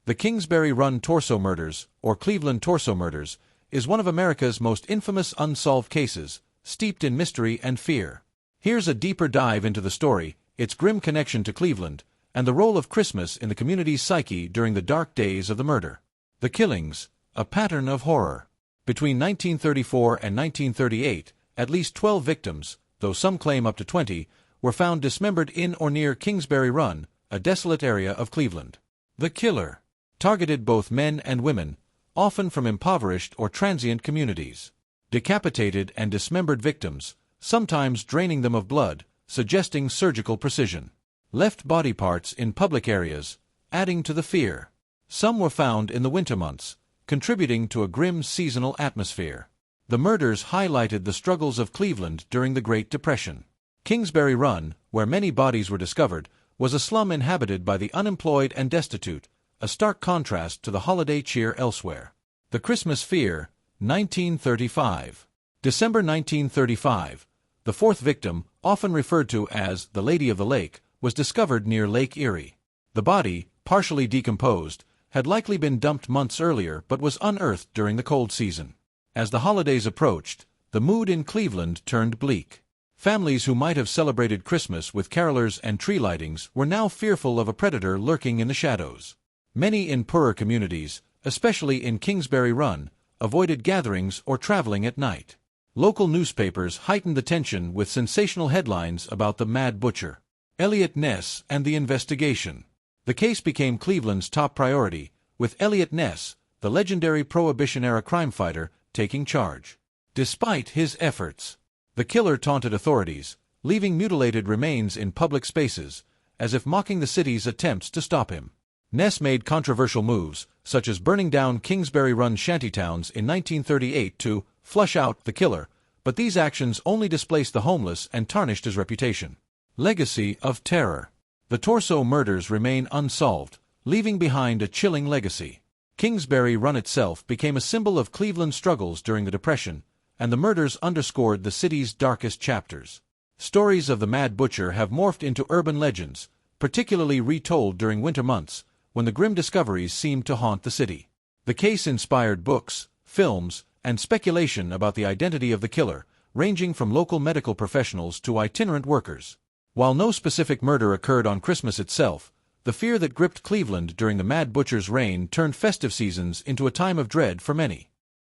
The Kingsbury Run torso murders, or Cleveland torso murders, is one of America's most infamous unsolved cases, steeped in mystery and fear. Here's a deeper dive into the story, its grim connection to Cleveland, and the role of Christmas in the community's psyche during the dark days of the murder. The killings, a pattern of horror. Between 1934 and 1938, at least 12 victims, though some claim up to 20, were found dismembered in or near Kingsbury Run, a desolate area of Cleveland. The killer targeted both men and women, often from impoverished or transient communities. Decapitated and dismembered victims, sometimes draining them of blood, suggesting surgical precision. Left body parts in public areas, adding to the fear. Some were found in the winter months, contributing to a grim seasonal atmosphere. The murders highlighted the struggles of Cleveland during the Great Depression. Kingsbury Run, where many bodies were discovered, was a slum inhabited by the unemployed and destitute, a stark contrast to the holiday cheer elsewhere. The Christmas Fear, 1935. December 1935, the fourth victim, often referred to as the Lady of the Lake, was discovered near Lake Erie. The body, partially decomposed, had likely been dumped months earlier but was unearthed during the cold season. As the holidays approached, the mood in Cleveland turned bleak. Families who might have celebrated Christmas with carolers and tree lightings were now fearful of a predator lurking in the shadows. Many in poorer communities, especially in Kingsbury Run, avoided gatherings or traveling at night. Local newspapers heightened the tension with sensational headlines about the Mad Butcher, Eliot Ness, and the investigation. The case became Cleveland's top priority, with Eliot Ness, the legendary Prohibition-era crime fighter, taking charge. Despite his efforts, the killer taunted authorities, leaving mutilated remains in public spaces, as if mocking the city's attempts to stop him. Ness made controversial moves, such as burning down Kingsbury Run shantytowns in 1938 to flush out the killer, but these actions only displaced the homeless and tarnished his reputation. Legacy of terror. The torso murders remain unsolved, leaving behind a chilling legacy. Kingsbury Run itself became a symbol of Cleveland's struggles during the Depression, and the murders underscored the city's darkest chapters. Stories of the Mad Butcher have morphed into urban legends, particularly retold during winter months, when the grim discoveries seemed to haunt the city. The case inspired books, films, and speculation about the identity of the killer, ranging from local medical professionals to itinerant workers. While no specific murder occurred on Christmas itself, the fear that gripped Cleveland during the Mad Butcher's reign turned festive seasons into a time of dread for many.